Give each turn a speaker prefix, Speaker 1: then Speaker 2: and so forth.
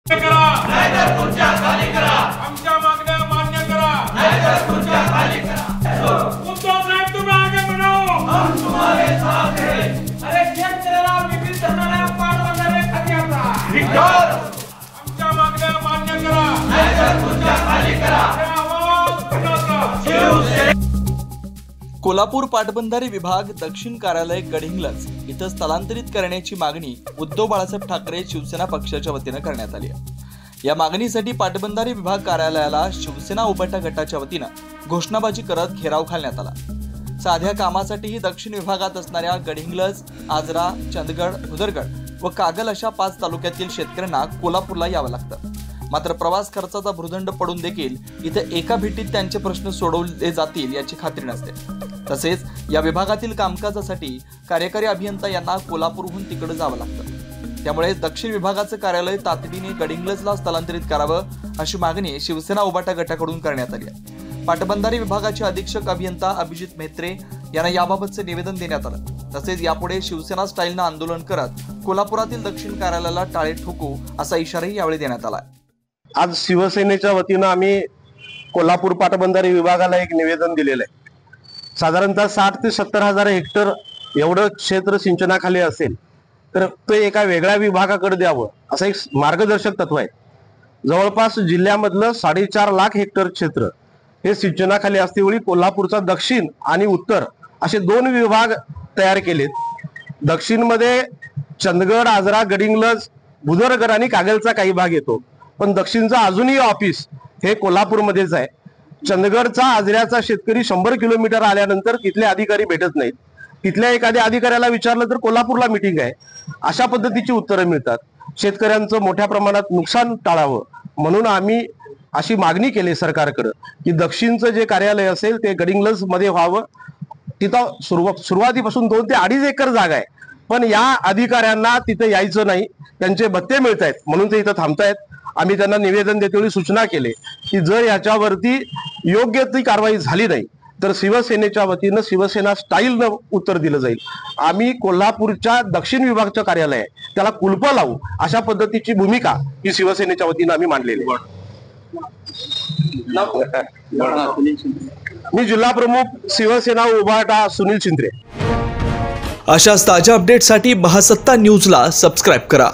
Speaker 1: नाहीतर खुर्च्या खाली करा, आमच्या मागण्या मान्य करा, नाहीतर खुर्च्या खाली करा। उद्धव साहेब तुम्ही आगे बढ़ो, हम तुम्हारे साथ हैं। अरे शेतकऱ्याला विक्री करणाऱ्या पाटबंधारे खाली आता आमच्या मागण्या मान्य करा, नाहीतर खुर्च्या खाली करा।
Speaker 2: कोल्हापूर पाटबंधारे विभाग दक्षिण कार्यालय गडिंग्लज इथं स्थलांतरित करण्याची मागणी उद्धव बाळासाहेब ठाकरे शिवसेना पक्षाच्या वतीने करण्यात आली आहे। या मागणीसाठी पाटबंधारे विभाग कार्यालयाला शिवसेना उभाटा गटाच्या वतीने घोषणाबाजी करत घेराव घालण्यात आला। साध्या कामासाठीही दक्षिण विभागात असणाऱ्या गडिंग्लज, आजरा, चंदगड, भुदरगड व कागल अशा 5 तालुक्यातील शेतकऱ्यांना कोल्हापूरला यावं लागतं। मात्र प्रवास खर्चाचा भुर्दंड पडून देखील इथे एका भेटीत त्यांचे प्रश्न सोडवले जातील याची खात्री नसते। तसेच या विभागातील कामकाजासाठी कार्यकारी अभियंता यांना कोल्हापूरहून तिकडे जावं लागतं। त्यामुळे दक्षिण विभागाचं कार्यालय तातडीने गडिंग्लजला स्थलांतरित करावं अशी मागणी शिवसेना उभाटा गटाकडून करण्यात आली आहे। पाटबंधारे विभागाचे अधीक्षक अभियंता अभिजित मेहत्रे यांना याबाबतचे निवेदन देण्यात आलं। तसेच यापुढे शिवसेना स्टाईलनं आंदोलन करत कोल्हापुरातील दक्षिण कार्यालयाला टाळे ठोकू असा इशाराही यावेळी देण्यात आला।
Speaker 3: आज शिवसेनेच्या वतीनं आम्ही कोल्हापूर पाटबंधारे विभागाला एक निवेदन दिलेलं आहे। साधारणतः 60 ते 70 हजार हेक्टर एवढं क्षेत्र सिंचनाखाली असेल तर ते एका वेगळ्या विभागाकडे द्यावं असं एक मार्गदर्शक तत्व आहे। जवळपास जिल्ह्यामधलं 4.5 लाख हेक्टर क्षेत्र हे सिंचनाखाली असतेवेळी कोल्हापूरचा दक्षिण आणि उत्तर असे 2 विभाग तयार केलेत। दक्षिणमध्ये चंदगड, आजरा, गडिंग्लज, भुदरगड आणि कागलचा काही भाग येतो, पण दक्षिणचा अजूनही ऑफिस हे कोल्हापूरमध्येच आहे। चंदगडचा, आजऱ्याचा शेतकरी 100 किलोमीटर आल्यानंतर तिथले अधिकारी भेटत नाहीत। तिथल्या एखाद्या अधिकाऱ्याला विचारलं तर कोल्हापूरला मीटिंग आहे, अशा पद्धतीची उत्तरं मिळतात। शेतकऱ्यांचं मोठ्या प्रमाणात नुकसान टाळावं म्हणून आम्ही अशी मागणी केली सरकारकडे की दक्षिणचं जे कार्यालय असेल ते गडिंग्लज मध्ये व्हावं। तिथं सुरुवातीपासून 2 ते 2.5 एकर जागा आहे, पण या अधिकाऱ्यांना तिथे यायचं नाही, त्यांचे भत्ते मिळत आहेत म्हणून ते इथं थांबतायत। आम्ही त्यांना निवेदन देतेवेळी सूचना केली की जर याच्यावरती योग्य ती कारवाई झाली नाही तर शिवसेनेच्या वतीनं शिवसेना स्टाईलनं उत्तर दिलं जाईल। आम्ही कोल्हापूरच्या दक्षिण विभागाचं कार्यालय आहे त्याला कुलप लावू अशा पद्धतीची भूमिका ही शिवसेनेच्या वतीनं आम्ही मांडलेली आहे। मी जिल्हा प्रमुख शिवसेना उभाटा सुनील शिंद्रे।
Speaker 2: अशाच ताज्या अपडेटसाठी महासत्ता न्यूजला सबस्क्राईब करा।